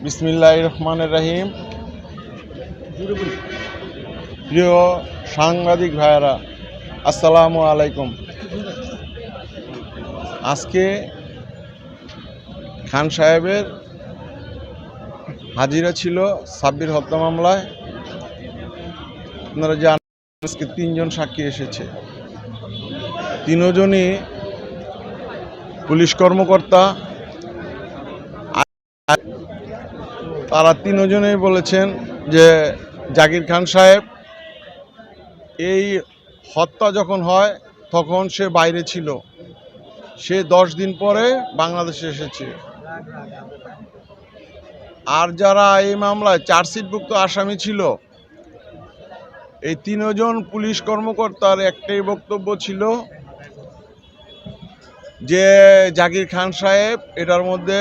বিসমিল্লাহির রহমানির রহিম। প্রিয় সাংবাদিক ভাইয়েরা, আসসালামু আলাইকুম। আজকে খান সাহেবের হাজিরা ছিল সাব্বির হত্যা মামলায়। আপনারা জানেন আজকে 3 জন সাক্ষী এসেছে। 3 জনই পুলিশ কর্মকর্তা। তারা 3 জনেই বলেছেন যে জাকির খান সাহেব এই হত্যা যখন হয় তখন সে বাইরে ছিল, সে 10 দিন পরে বাংলাদেশে এসেছে। আর যারা এই মামলায় চার্জশিটভুক্ত আসামি ছিল, এই 3 জন পুলিশ কর্মকর্তার একটাই বক্তব্য ছিল যে জাকির খান সাহেব এটার মধ্যে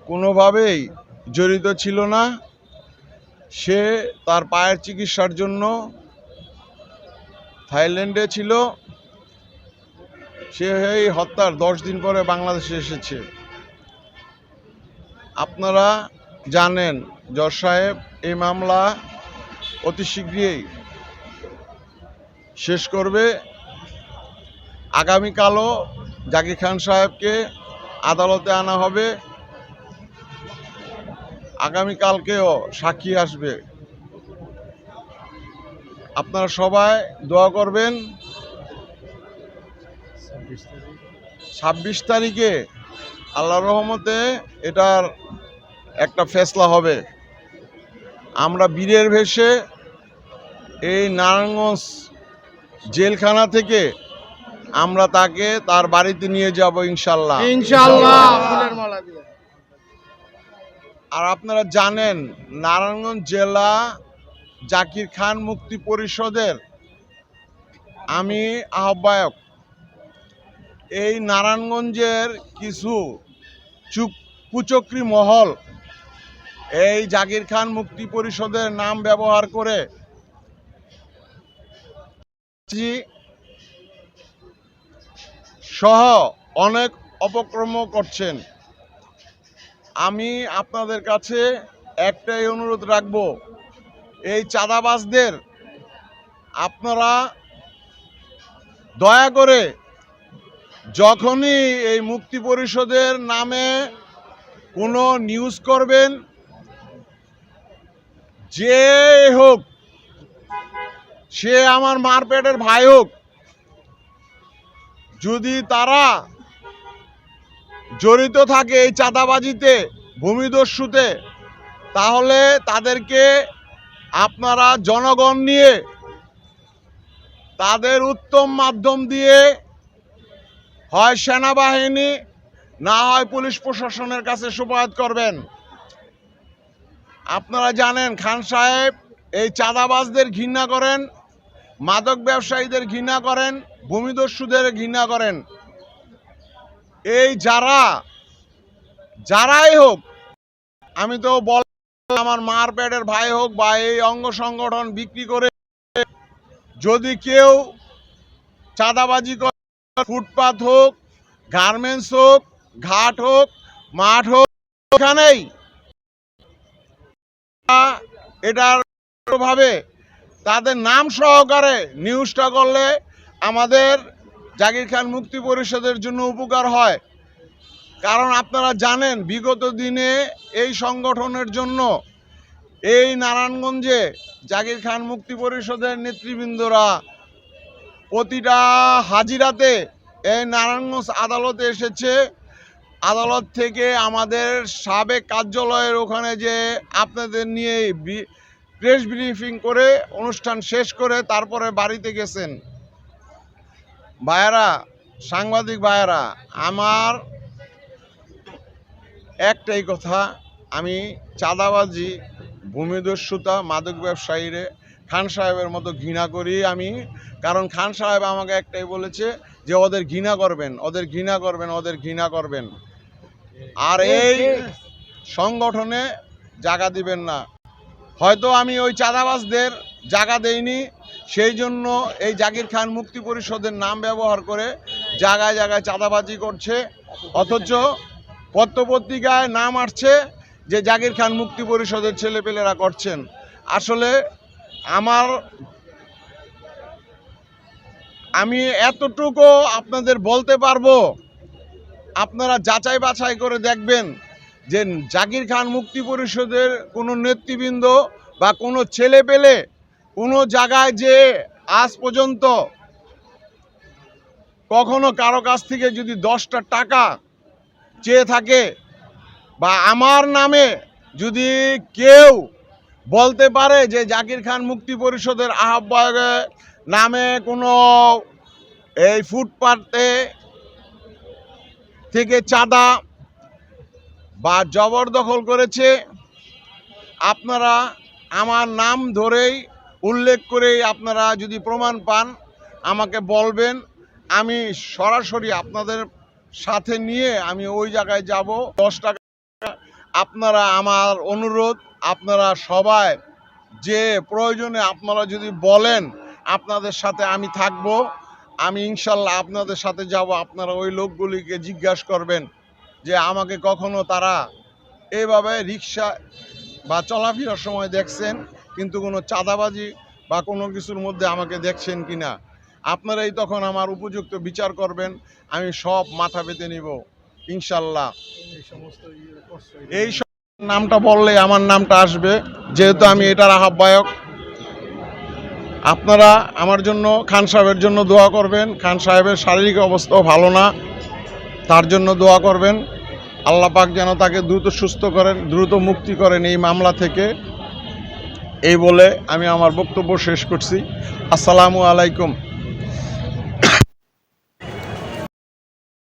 কোনোভাবেই জড়িত ছিল না। সে তার পায়ের চিকিৎসার জন্য থাইল্যান্ডে ছিল। সে এই হত্যার 10 দিন পরে বাংলাদেশে এসেছে। আপনারা জানেন জজ সাহেব এই মামলা অতি শীঘ্রই শেষ করবে। আগামীকালও জাকির খান সাহেবকে আদালতে আনা হবে। আগামীকালকেও সাক্ষী আসবে। আপনারা সবাই দোয়া করবেন। 26 তারিখে আল্লাহর রহমতে এটার একটা ফেসলা হবে। আমরা বীরের ভেষে এই নারায়ণগঞ্জ জেলখানা থেকে আমরা তাকে তার বাড়িতে নিয়ে যাব ইনশাল্লাহ। আর আপনারা জানেন নারায়ণগঞ্জ জেলা জাকির খান মুক্তি পরিষদের আমি আহ্বায়ক। এই নারায়ণগঞ্জের কিছু কুচক্রী মহল এই জাকির খান মুক্তি পরিষদের নাম ব্যবহার করে সহ অনেক অপকর্ম করছেন। আমি আপনাদের কাছে একটাই অনুরোধ রাখব, এই চাঁদাবাজদের আপনারা দয়া করে যখনই এই মুক্তি পরিষদের নামে কোনো নিউজ করবেন, যে হোক, সে আমার মারপেটের ভাই হোক, যদি তারা জড়িত থাকে এই চাঁদাবাজিতে, ভূমিদস্যুতে, তাহলে তাদেরকে আপনারা জনগণ নিয়ে তাদের উত্তম মাধ্যম দিয়ে হয় সেনাবাহিনী না হয় পুলিশ প্রশাসনের কাছে সুপারিশ করবেন। আপনারা জানেন খান সাহেব এই চাঁদাবাজদের ঘৃণা করেন, মাদক ব্যবসায়ীদের ঘৃণা করেন, ভূমিদস্যুদের ঘৃণা করেন। এই যারাই হোক, আমি তো বল আমার মার পেটের ভাই হোক বা এই অঙ্গ সংগঠন বিক্রি করে যদি কেউ চাঁদাবাজি করে, ফুটপাত হোক, গার্মেন্টস হোক, ঘাট হোক, মাঠ হোক, এখানেই এটার ভাবে তাদের নাম সহকারে নিউজটা করলে আমাদের জাকির খান মুক্তি পরিষদের জন্য উপকার হয়। কারণ আপনারা জানেন বিগত দিনে এই সংগঠনের জন্য এই নারায়ণগঞ্জে জাকির খান মুক্তি পরিষদের নেতৃবৃন্দরা প্রতিটা হাজিরাতে এই নারায়ণগঞ্জ আদালতে এসেছে। আদালত থেকে আমাদের সাবেক কার্যালয়ের ওখানে যে আপনাদের নিয়ে প্রেস ব্রিফিং করে অনুষ্ঠান শেষ করে তারপরে বাড়িতে গেছেন। ভাইয়েরা, সাংবাদিক ভাইয়েরা, আমার একটাই কথা, আমি চাঁদাবাজি, ভূমিদস্যুতা, মাদক ব্যবসায়ীরে খান সাহেবের মতো ঘৃণা করি আমি। কারণ খান সাহেব আমাকে একটাই বলেছে যে ওদের ঘৃণা করবেন, ওদের ঘৃণা করবেন, ওদের ঘৃণা করবেন, আর এই সংগঠনে জায়গা দিবেন না। হয়তো আমি ওই চাঁদাবাজদের জায়গা দেইনি, সেই জন্য এই জাকির খান মুক্তি পরিষদের নাম ব্যবহার করে জায়গায় জায়গায় চাঁদাবাজি করছে। অথচ পত্রপত্রিকায় নাম আসছে যে জাকির খান মুক্তি পরিষদের ছেলেপেলেরা করছেন। আসলে আমি এতটুকু আপনাদের বলতে পারবো, আপনারা যাচাই বাছাই করে দেখবেন যে জাকির খান মুক্তি পরিষদের কোনো নেতৃবৃন্দ বা কোনো ছেলেপেলে কোনো জায়গায় যে আজ পর্যন্ত কখনো কারো কাছ থেকে যদি 10টা টাকা চেয়ে থাকে বা আমার নামে যদি কেউ বলতে পারে যে জাকির খান মুক্তি পরিষদের আহ্বায়কের নামে কোনো এই ফুটপাতে থেকে চাঁদা বা জবরদখল করেছে, আপনারা আমার নাম ধরেই উল্লেখ করেই আপনারা যদি প্রমাণ পান আমাকে বলবেন। আমি সরাসরি আপনাদের সাথে নিয়ে আমি ওই জায়গায় যাব। 10 টাকা আপনারা, আমার অনুরোধ, আপনারা সবাই যে প্রয়োজনে আপনারা যদি বলেন আপনাদের সাথে আমি থাকব, আমি ইনশাল্লাহ আপনাদের সাথে যাব। আপনারা ওই লোকগুলিকে জিজ্ঞাসা করবেন যে আমাকে কখনো তারা এইভাবে রিক্সা বা চলাফেরার সময় দেখছেন কিন্তু কোনো চাঁদাবাজি বা কোনো কিছুর মধ্যে আমাকে দেখছেন কিনা। আপনারাই তখন আমার উপযুক্ত বিচার করবেন, আমি সব মাথা পেতে নিব ইনশাল্লাহ। এই নামটা বললে আমার নামটা আসবে, যেহেতু আমি এটার আহ্বায়ক। আপনারা আমার জন্য, খান সাহেবের জন্য দোয়া করবেন। খান সাহেবের শারীরিক অবস্থাও ভালো না, তার জন্য দোয়া করবেন। আল্লাহ পাক যেন তাকে দ্রুত সুস্থ করেন, দ্রুত মুক্তি করেন এই মামলা থেকে। এই বলে আমি আমার বক্তব্য শেষ করছি। আসসালামু আলাইকুম।